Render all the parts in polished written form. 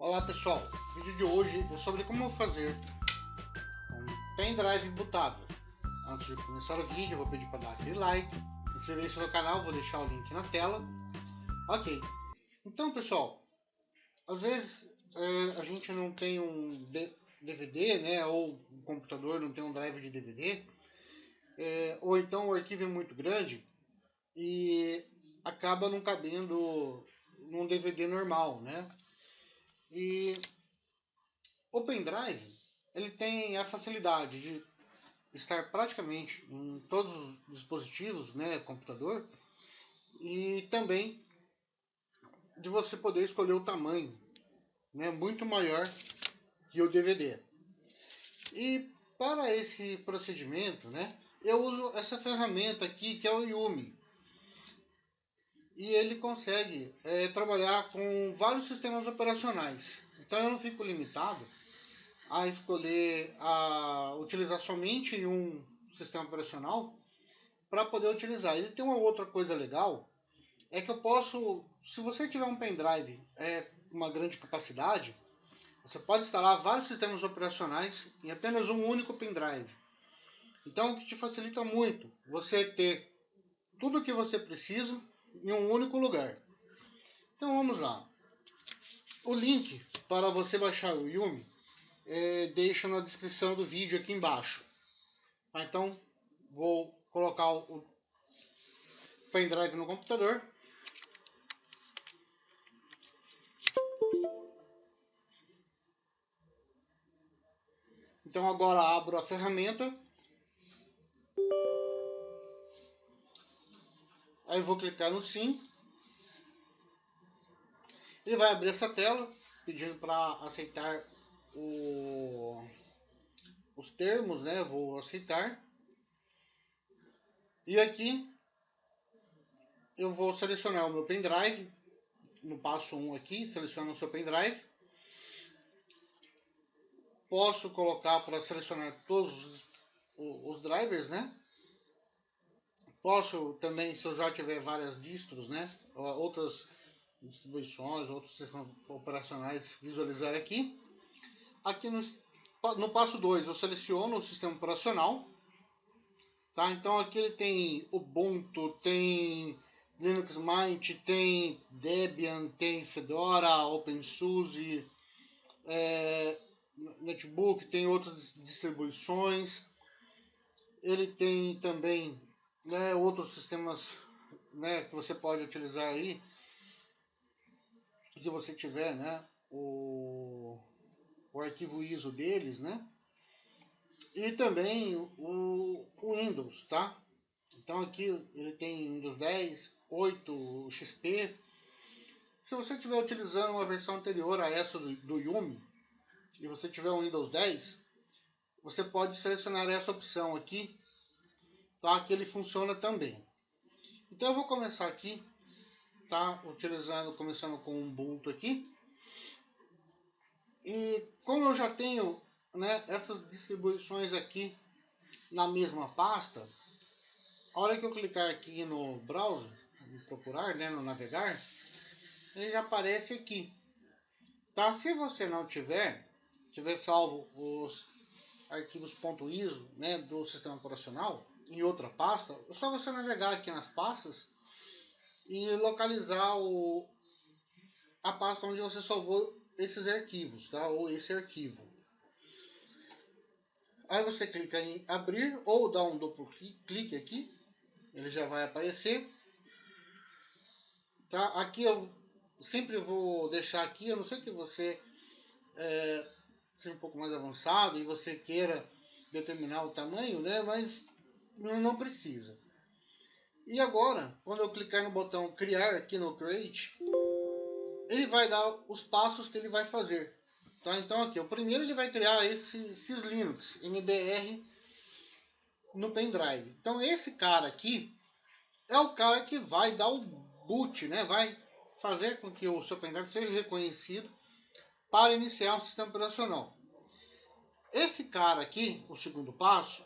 Olá pessoal, o vídeo de hoje é sobre como fazer um pendrive bootável. Antes de começar o vídeo, eu vou pedir para dar aquele like, inscrever-se no canal, vou deixar o link na tela. Ok, então pessoal, às vezes a gente não tem um DVD, né, ou o computador não tem um drive de DVD, ou então o arquivo é muito grande e acaba não cabendo num DVD normal, né? E o pendrive ele tem a facilidade de estar praticamente em todos os dispositivos, né, computador, e também de você poder escolher o tamanho, né, muito maior que o DVD. E para esse procedimento, né, eu uso essa ferramenta aqui que é o Yumi. E ele consegue trabalhar com vários sistemas operacionais. Então eu não fico limitado a escolher utilizar somente um sistema operacional para poder utilizar. Ele tem uma outra coisa legal, é que eu posso, se você tiver um pendrive uma grande capacidade, você pode instalar vários sistemas operacionais em apenas um único pendrive. Então o que te facilita muito você ter tudo o que você precisa em um único lugar. Então vamos lá. O link para você baixar o Yumi deixo na descrição do vídeo aqui embaixo. Então vou colocar o pendrive no computador. Então agora abro a ferramenta. Aí vou clicar no sim. Ele vai abrir essa tela pedindo para aceitar os termos, né? Vou aceitar. E aqui eu vou selecionar o meu pendrive. No passo 1 aqui, seleciona o seu pendrive. Posso colocar para selecionar todos os drivers, né? Posso também, se eu já tiver várias distros, né? Outras distribuições, outros sistemas operacionais, visualizar aqui. Aqui no passo 2 eu seleciono o sistema operacional. Tá? Então aqui ele tem Ubuntu, tem Linux Mint, tem Debian, tem Fedora, OpenSUSE, Netbook, tem outras distribuições. Ele tem também, né, outros sistemas, né, que você pode utilizar aí, se você tiver, né, o arquivo ISO deles, né? E também o Windows, tá? Então aqui ele tem Windows 10, 8, XP. Se você estiver utilizando uma versão anterior a essa do Yumi, e você tiver um Windows 10, você pode selecionar essa opção aqui, tá? Que ele funciona também. Então eu vou começar aqui, tá? Começando com o Ubuntu aqui. E como eu já tenho, né, essas distribuições aqui na mesma pasta, a hora que eu clicar aqui no browser, no procurar, né, no navegar, ele já aparece aqui. Tá? Se você não tiver salvo os arquivos .iso, né, do sistema operacional em outra pasta, é só você navegar aqui nas pastas e localizar a pasta onde você salvou esses arquivos, tá? Ou esse arquivo. Aí você clica em abrir ou dá um duplo clique aqui, ele já vai aparecer. Tá? Aqui eu sempre vou deixar aqui, a não ser que você seja um pouco mais avançado e você queira determinar o tamanho, né? Mas não precisa. E agora, quando eu clicar no botão criar aqui no Create, ele vai dar os passos que ele vai fazer. Tá? Então aqui, o primeiro ele vai criar esse syslinux MBR no pendrive. Então esse cara aqui é o cara que vai dar o boot, né? Vai fazer com que o seu pendrive seja reconhecido para iniciar um sistema operacional. Esse cara aqui, o segundo passo,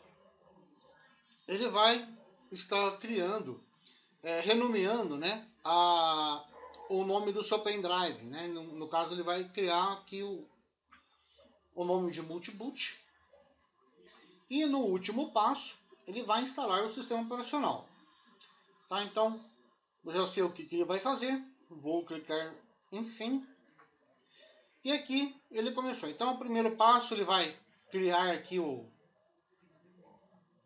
ele vai estar criando, renomeando, né, o nome do seu pendrive, né? No caso ele vai criar aqui o nome de multiboot. E no último passo ele vai instalar o sistema operacional. Tá? Então eu já sei o que ele vai fazer. Vou clicar em sim. E aqui ele começou. Então o primeiro passo ele vai criar aqui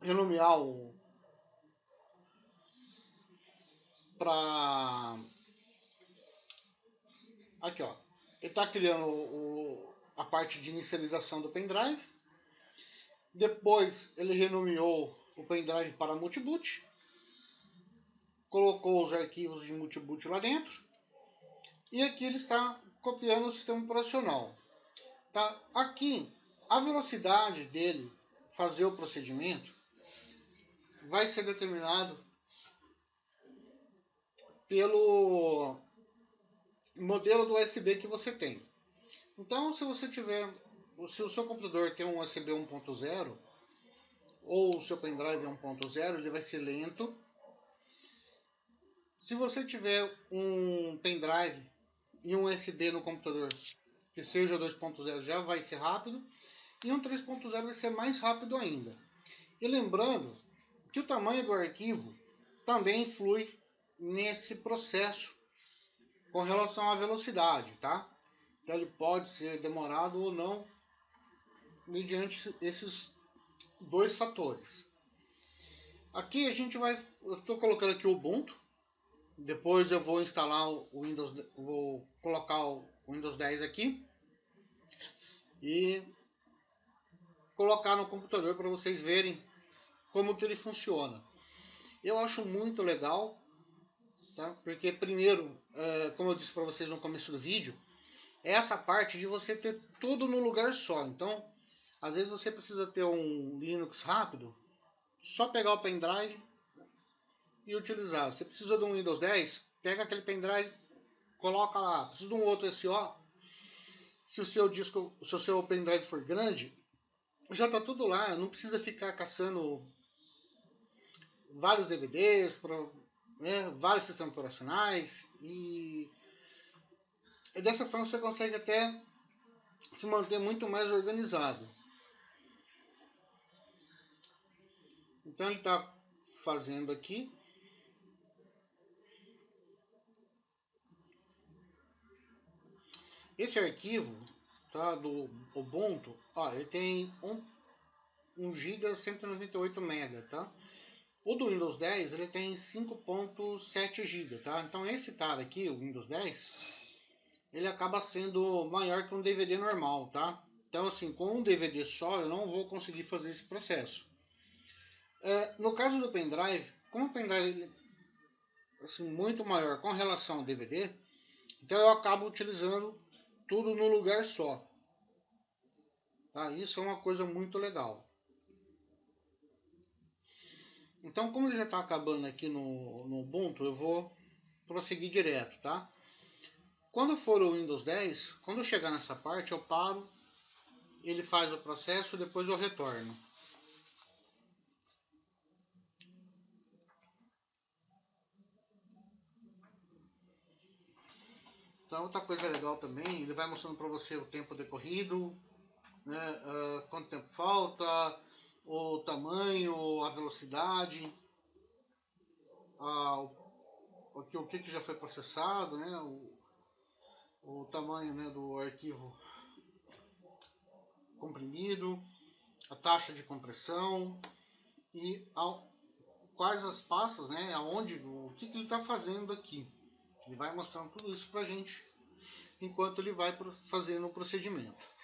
renomear para aqui, ó. Ele está criando a parte de inicialização do pendrive. Depois ele renomeou o pendrive para multiboot. Colocou os arquivos de multiboot lá dentro. E aqui ele está copiando o sistema operacional. Tá? Aqui a velocidade dele fazer o procedimento vai ser determinado pelo modelo do USB que você tem. Então, se o seu computador tem um USB 1.0 ou o seu pendrive é 1.0, ele vai ser lento. Se você tiver um pendrive e um USB no computador que seja 2.0, já vai ser rápido, e um 3.0 vai ser mais rápido ainda. E lembrando que o tamanho do arquivo também influi nesse processo com relação à velocidade, tá? Então ele pode ser demorado ou não mediante esses dois fatores. Aqui eu estou colocando aqui o Ubuntu. Depois eu vou instalar o Windows, vou colocar o Windows 10 aqui e colocar no computador para vocês verem como que ele funciona. Eu acho muito legal, tá? Porque primeiro, como eu disse para vocês no começo do vídeo, é essa parte de você ter tudo no lugar só. Então, às vezes você precisa ter um Linux rápido, só pegar o pendrive e utilizar. Você precisa de um Windows 10, pega aquele pendrive, coloca lá. Precisa de um outro SO. Se o seu pendrive for grande, já está tudo lá. Não precisa ficar caçando vários DVDs, vários sistemas operacionais. E dessa forma você consegue até se manter muito mais organizado. Então ele está fazendo aqui. Esse arquivo, tá, do Ubuntu, ó, ele tem 1 GB 198 MB, tá? O do Windows 10 ele tem 5.7 GB, tá? Então esse cara aqui, o Windows 10, ele acaba sendo maior que um DVD normal, tá? Então assim, com um DVD só eu não vou conseguir fazer esse processo. No caso do pendrive, como o pendrive é assim, muito maior com relação ao DVD, então eu acabo utilizando tudo no lugar só. Tá? Isso é uma coisa muito legal. Então, como ele já está acabando aqui no Ubuntu, eu vou prosseguir direto, tá? Quando for o Windows 10, quando eu chegar nessa parte, eu paro, ele faz o processo, depois eu retorno. Então, outra coisa legal também, ele vai mostrando para você o tempo decorrido, né, quanto tempo falta, o tamanho, a velocidade, o que já foi processado, né, o tamanho, né, do arquivo comprimido, a taxa de compressão e quais as pastas, né, o que ele está fazendo aqui. Ele vai mostrando tudo isso para a gente enquanto ele vai fazendo o procedimento.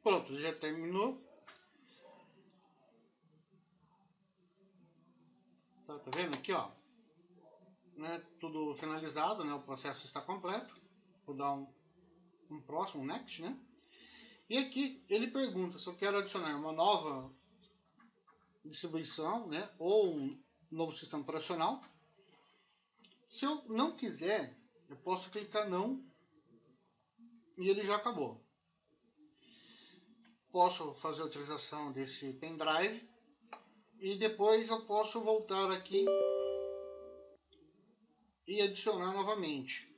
Pronto, já terminou. Tá vendo aqui, ó? Né, tudo finalizado, né? O processo está completo. Vou dar um próximo next, né? E aqui ele pergunta se eu quero adicionar uma nova distribuição, né, ou um novo sistema operacional. Se eu não quiser, eu posso clicar não e ele já acabou. Posso fazer a utilização desse pendrive e depois eu posso voltar aqui e adicionar novamente.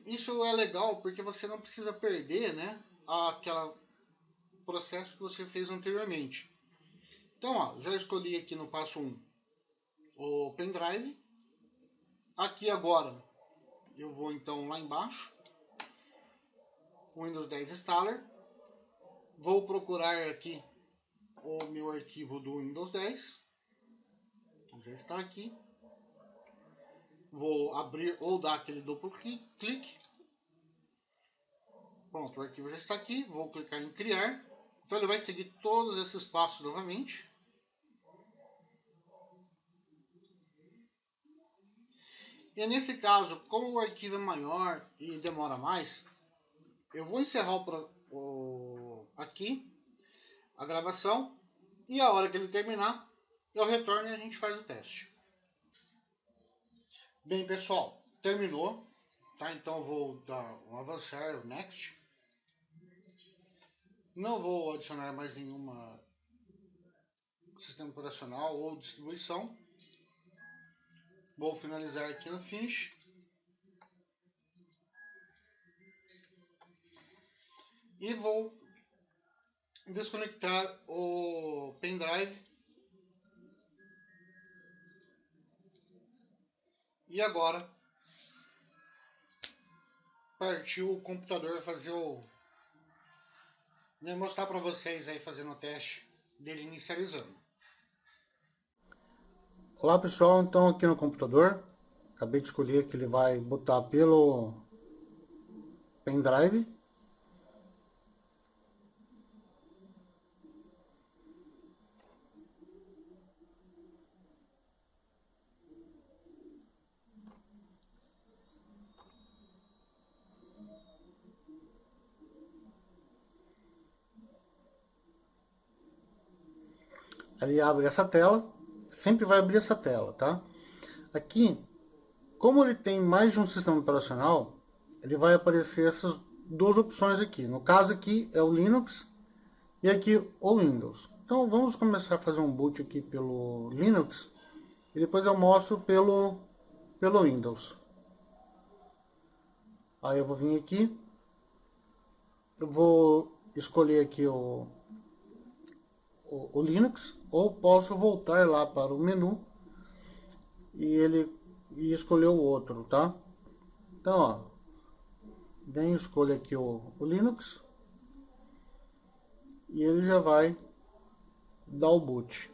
Isso é legal porque você não precisa perder, né, aquele processo que você fez anteriormente. Então, ó, já escolhi aqui no passo 1 o pendrive. Aqui agora eu vou então lá embaixo, Windows 10 Installer. Vou procurar aqui o meu arquivo do Windows 10. Já está aqui. Vou abrir ou dar aquele duplo clique. Pronto, o arquivo já está aqui. Vou clicar em criar. Então ele vai seguir todos esses passos novamente. E nesse caso, como o arquivo é maior e demora mais, eu vou encerrar aqui a gravação e a hora que ele terminar, eu retorno e a gente faz o teste. Bem, pessoal, terminou, tá? Então eu vou dar um avançar, o next. Não vou adicionar mais nenhuma sistema operacional ou distribuição. Vou finalizar aqui no finish. E vou desconectar o pendrive. E agora partiu o computador fazer mostrar para vocês aí fazendo o teste dele inicializando. Olá pessoal, então aqui no computador, acabei de escolher que ele vai botar pelo pendrive. Ele abre essa tela, sempre vai abrir essa tela, tá? Aqui, como ele tem mais de um sistema operacional, ele vai aparecer essas duas opções aqui. No caso aqui é o Linux e aqui o Windows. Então vamos começar a fazer um boot aqui pelo Linux e depois eu mostro pelo Windows. Aí eu vou vir aqui, eu vou escolher aqui o Linux, ou posso voltar lá para o menu e escolher o outro, tá? Então, ó, venho, escolho aqui o Linux e ele já vai dar o boot.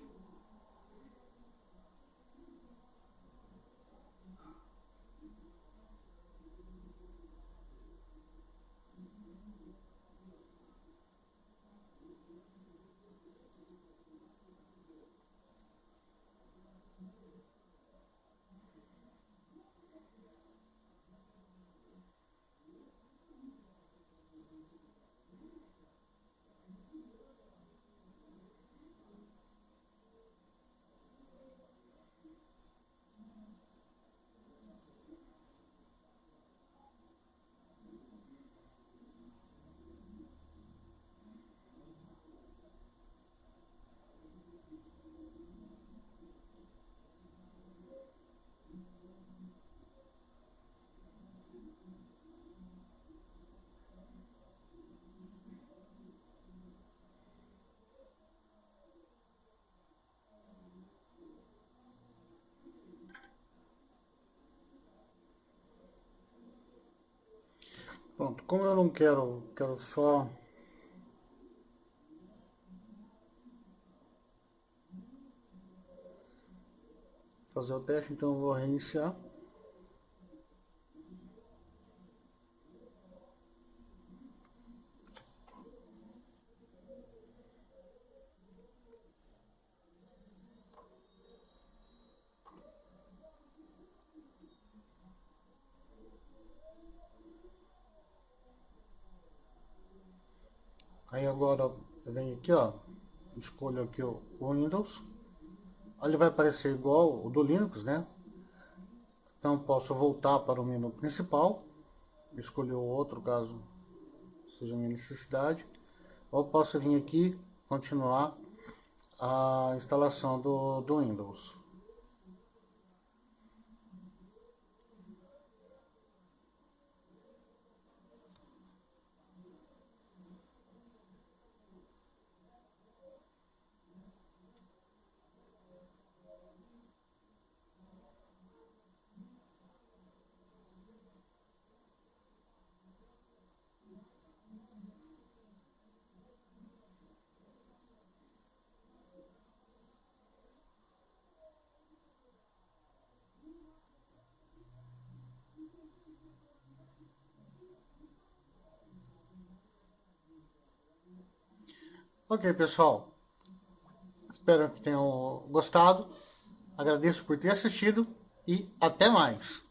Pronto, como eu não quero só fazer o teste, então eu vou reiniciar. Aí agora eu venho aqui, ó, escolho aqui o Windows. Aí ele vai aparecer igual o do Linux, né? Então posso voltar para o menu principal, escolher o outro caso seja minha necessidade, ou posso vir aqui continuar a instalação do Windows. Ok, pessoal, espero que tenham gostado, agradeço por ter assistido e até mais!